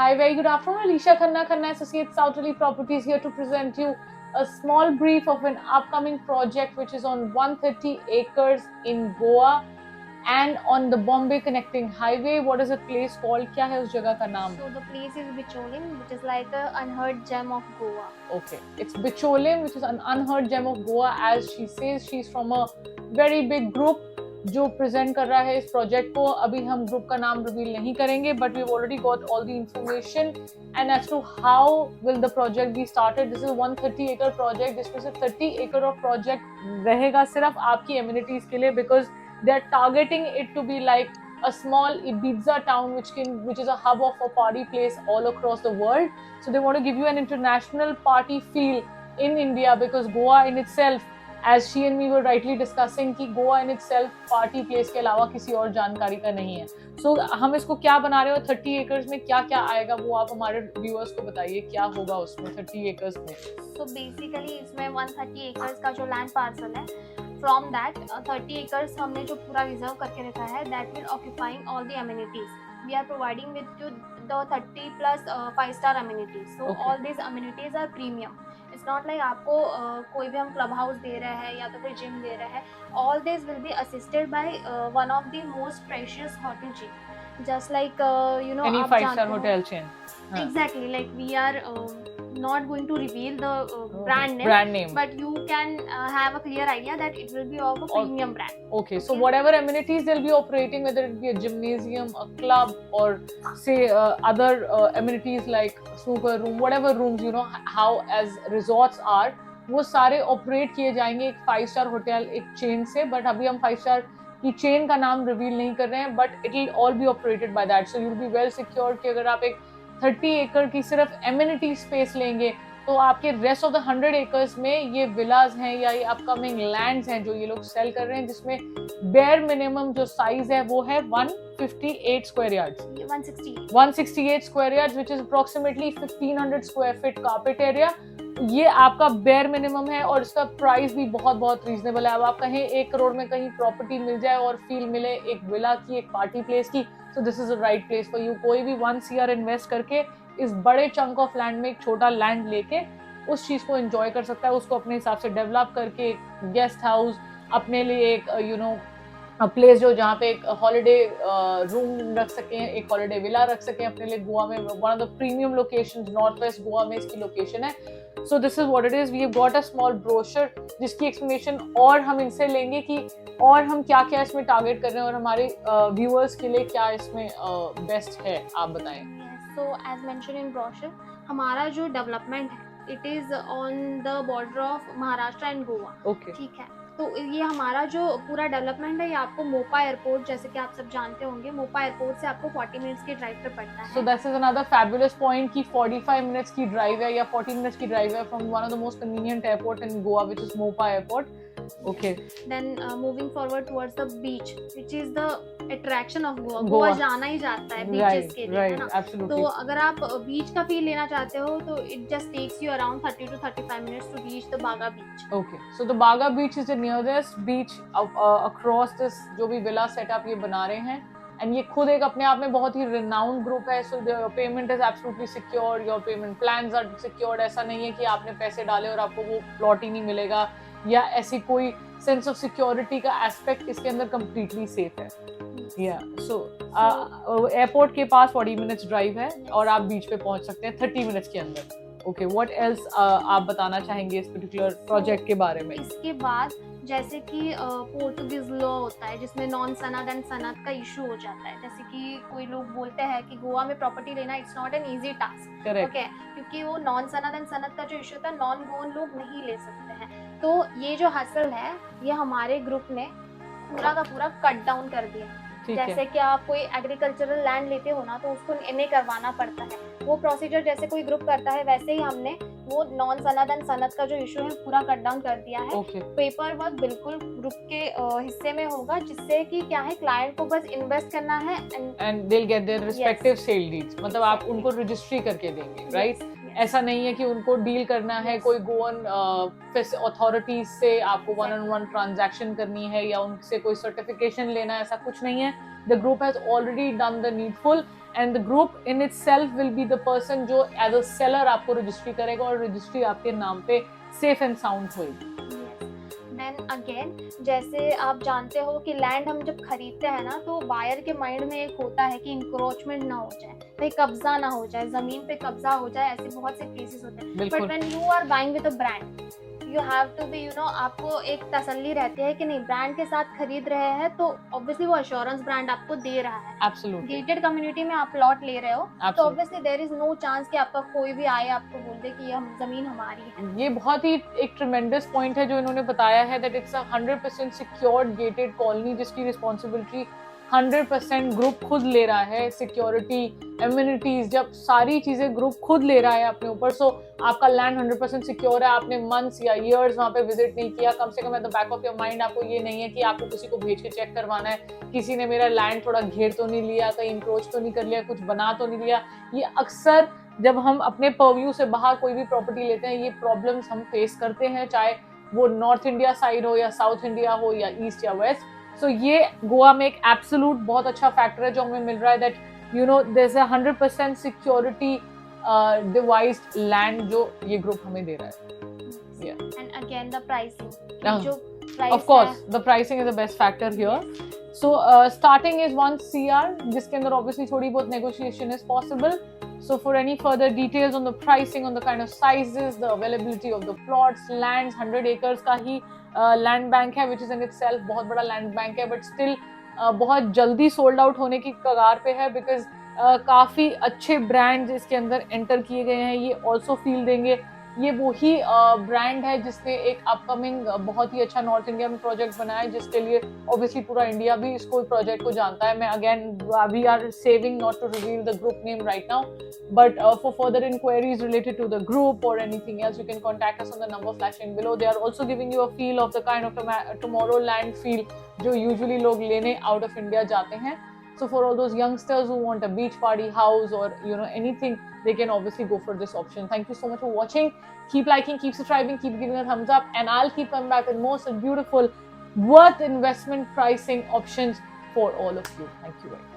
Hi, very good afternoon. Alicia Khanna, Khanna Associates, South Delhi Properties, here to present you a small brief of an upcoming project which is on 130 acres in Goa and on the Bombay Connecting Highway. What is the place called? क्या है उस जगह का नाम? So the place is Bicholim, which is like an unheard gem of Goa. Okay, it's Bicholim, which is an unheard gem of Goa. As she says, she's from a very big group जो present कर रहा है इस project को. अभी हम group का नाम रिवील नहीं करेंगे, but we already got all the information and as to how will the project be started. This is 130 एकड़ प्रोजेक्ट, जिसमें से 30 एकड़ ऑफ प्रोजेक्ट रहेगा सिर्फ आपकी एमिनिटीज के लिए, because they are targeting it to be like a small Ibiza town which is a hub of a party place all across the world. So they want to give you an international party feel in India, because Goa in itself, as she and me were rightly discussing, कि Goa in itself party place के अलावा किसी और जानकारी का नहीं है. So हम इसको क्या बना रहे हो, 30 एकर्स में क्या क्या आएगा वो आप हमारे व्यूअर्स को बताइए, क्या होगा उसमें 30 एकर्स में. So basically इसमें 130 acres का जो land parcel है, from that 30 acres हमने जो पूरा रिजर्व करके रखा है, that will occupying all the amenities. We are providing with you the 30 plus 5-star amenities. So Okay. all these amenities are premium. It's not like आपको कोई भी हम क्लब हाउस दे रहे हैं या तो फिर जिम दे रहे हैं. All this will be assisted by one of the most precious hotel chain. Just like you know, Any आप 5-star जानते हो. hotel chain. Exactly, like we are not going to reveal the brand name, but you can have a clear idea that it will be of a premium brand. Okay, so whatever amenities they'll be operating, whether it be a gymnasium, a club, or say other amenities like snooker room, whatever rooms, you know how as resorts are, वो सारे operate किए जाएंगे एक 5-star hotel, एक chain से. But अभी हम 5-star की चेन का नाम रिवील नहीं कर रहे हैं, but it will all be operated by that. So you will be well secured कि अगर आप एक 30 एकड़ की सिर्फ एमिनिटी स्पेस लेंगे तो आपके रेस्ट ऑफ द 100 एकर्स में ये विलाज हैं या ये अपकमिंग लैंड्स हैं जो ये लोग सेल कर रहे हैं, जिसमें बेयर मिनिमम जो साइज है वो है 158 square yards, 168 square yards, which is approximately 1500 square feet carpet area. ये आपका बेयर मिनिमम है और इसका प्राइस भी बहुत बहुत रीजनेबल है. अब आप कहें 1 करोड़ में कहीं प्रॉपर्टी मिल जाए और फील मिले एक विला की, एक पार्टी प्लेस की, तो this is the right place for you. कोई भी 1 CR इन्वेस्ट करके इस बड़े चंक ऑफ लैंड में एक छोटा लैंड लेके उस चीज को एंजॉय कर सकता है, उसको अपने हिसाब से डेवलप करके एक गेस्ट हाउस अपने लिए, एक यू नो प्लेस जो जहाँ पे एक हॉलिडे रूम रख सकें, एक हॉलिडे विला रख सकें अपने लिए. गोवा में one of the premium locations, north west Goa में इसकी लोकेशन है. So this is what it is. We have got a small brochure जिसकी एक्सप्लेनेशन और हम इनसे लेंगे कि और हम क्या क्या इसमें टारगेट कर रहे हैं और हमारे व्यूअर्स के लिए क्या इसमें बेस्ट है, आप बताएं. So as mentioned in brochure, हमारा जो डेवलपमेंट है, it is on the border of Maharashtra and Goa. Okay, ठीक है, तो ये हमारा जो पूरा डेवलपमेंट है ये आपको मोपा एयरपोर्ट, जैसे कि आप सब जानते होंगे, मोपा एयरपोर्ट से आपको 40 मिनट्स की ड्राइव पे पड़ता है. So that is another fabulous point कि 45 मिनट्स की ड्राइव है या 40 मिनट्स की ड्राइव है from one of the most convenient airport in Goa, which is Mopa airport. Okay. Then moving forward towards the beach, which is the attraction of Goa. Goa. Goa जाना ही जाता है beaches के लिए, है ना. Absolutely. तो अगर आप बीच का फील लेना चाहते हो तो it just takes you around 30 to 35 minutes to reach the Baga beach. Okay, so the Baga beach is the nearest beach across this जो भी विला सेटअप ये बना रहे हैं. एंड ये खुद एक अपने आप में बहुत ही रिनाउंड ग्रुप है. So your payment is absolutely secured, your payment plans are secured. ऐसा नहीं है कि आपने पैसे डाले और आपको वो प्लॉट ही नहीं मिलेगा, या ऐसी कोई सेंस ऑफ सिक्योरिटी का एस्पेक्ट इसके अंदर कंप्लीटली सेफ है. या सो एयरपोर्ट के पास 40 मिनट्स ड्राइव है और आप बीच पे पहुंच सकते हैं 30 मिनट्स के अंदर. ओके, व्हाट एल्स आप बताना चाहेंगे इस पर्टिकुलर प्रोजेक्ट के बारे में? इसके बाद जैसे कि पोर्टुगीज लॉ होता है जिसमें नॉन सनद एंड सनद का इशू हो जाता है. जैसे कि कोई लोग बोलते हैं कि गोवा में प्रॉपर्टी लेना it's not an easy task. Correct. Okay, क्योंकि वो नॉन सनद एंड सनद का जो इशू था, नॉन गोवन लोग नहीं ले सकते हैं. तो ये जो हसल है ये हमारे ग्रुप ने पूरा का पूरा कट डाउन कर दिया. जैसे कि आप कोई एग्रीकल्चरल लैंड लेते हो ना तो उसको एनए करवाना पड़ता है. वो प्रोसीजर जैसे कोई ग्रुप करता है वैसे ही हमने वो नॉन सनद एंड सनद का जो इशू है पूरा कट डाउन कर दिया है. पेपर वर्क बिल्कुल ग्रुप के हिस्से में होगा, जिससे कि क्या है, क्लाइंट को बस इन्वेस्ट करना है and they will get their respective sale deeds. मतलब आप उनको रजिस्ट्री करके देंगे, राइट? ऐसा नहीं है कि उनको डील करना है कोई गोवन अथॉरिटीज से, आपको 1-on-1 ट्रांजैक्शन करनी है या उनसे कोई सर्टिफिकेशन लेना है, ऐसा कुछ नहीं है. the group has already done the needful, and the group in itself will be the person जो as a seller आपको registry करेगा और registry आपके नाम पे safe and sound होगी। देन अगेन जैसे आप जानते हो कि लैंड हम जब खरीदते हैं ना, तो बायर के माइंड में एक होता है कि इंक्रोचमेंट ना हो जाए, भाई कब्जा ना हो जाए, जमीन पे कब्जा हो जाए, ऐसे बहुत से केसेस होते हैं। But when you are buying with a brand, you have to be आपको एक तसल्ली रहती है कि नहीं, ब्रांड के साथ खरीद रहे हैं तो ऑब्वियसली वो एश्योरेंस ब्रांड आपको दे रहा है। एब्सोल्युटली। गेटेड कम्युनिटी में आप प्लॉट ले रहे हो तो obviously there is no chance कि आपका कोई भी आए आपको बोल दे कि ये जमीन हमारी है। ये बहुत ही एक ट्रेमेंडस पॉइंट है जो इन्होंने बताया है, that it's a 100% secured gated colony जिसकी रिस्पॉन्सिबिलिटी 100% ग्रुप खुद ले रहा है। सिक्योरिटी, एम्यूनिटीज, जब सारी चीजें ग्रुप खुद ले रहा है अपने ऊपर, सो आपका लैंड 100% सिक्योर है। आपने मंथ्स या ईयर्स वहाँ पे विजिट नहीं किया, कम से कम at the back of your mind आपको ये नहीं है कि आपको किसी को भेज के चेक करवाना है, किसी ने मेरा लैंड थोड़ा घेर तो नहीं लिया, कहीं इंक्रोच तो नहीं कर लिया, कुछ बना तो नहीं लिया। ये अक्सर जब हम अपने परव्यू से बाहर कोई भी प्रॉपर्टी लेते हैं, ये प्रॉब्लम्स हम फेस करते हैं, चाहे वो नॉर्थ इंडिया साइड हो या साउथ इंडिया हो या ईस्ट या वेस्ट। सो ये गोवा में एक एब्सोल्यूट बहुत अच्छा फैक्टर है जो हमें मिल रहा है, that you know there is a 100% security devised land जो ये ग्रुप हमें दे रहा है। एंड अगेन द प्राइसिंग, जो of course the pricing is the best factor here. So starting is 1 CR जिसके अंदर obviously थोड़ी बहुत negotiation is possible. So for any further details on the pricing, on the kind of sizes, the availability of the plots, lands, 100 acres का ही land bank है, which is in itself बहुत बड़ा land bank है, but still बहुत जल्दी sold out होने की कगार पे है, because काफ़ी अच्छे ब्रांड्स इसके अंदर एंटर किए गए हैं। ये ऑल्सो फील देंगे, ये वही ब्रांड है जिसने एक अपकमिंग बहुत ही अच्छा नॉर्थ इंडिया में प्रोजेक्ट बनाया है, जिसके लिए ऑब्वियसली पूरा इंडिया भी इसको प्रोजेक्ट को जानता है। मैं again we are saving not to reveal the group name right now, but for further enquiries related to the group और anything else you can contact us on the number flashing below. They are also giving you a feel of the kind of tomorrow land feel जो usually लोग लेने out of India जाते हैं। So for all those youngsters who want a beach party house or anything, they can obviously go for this option. Thank you so much for watching. Keep liking, keep subscribing, keep giving a thumbs up, and I'll keep coming back with more such beautiful worth investment pricing options for all of you. Thank you very much.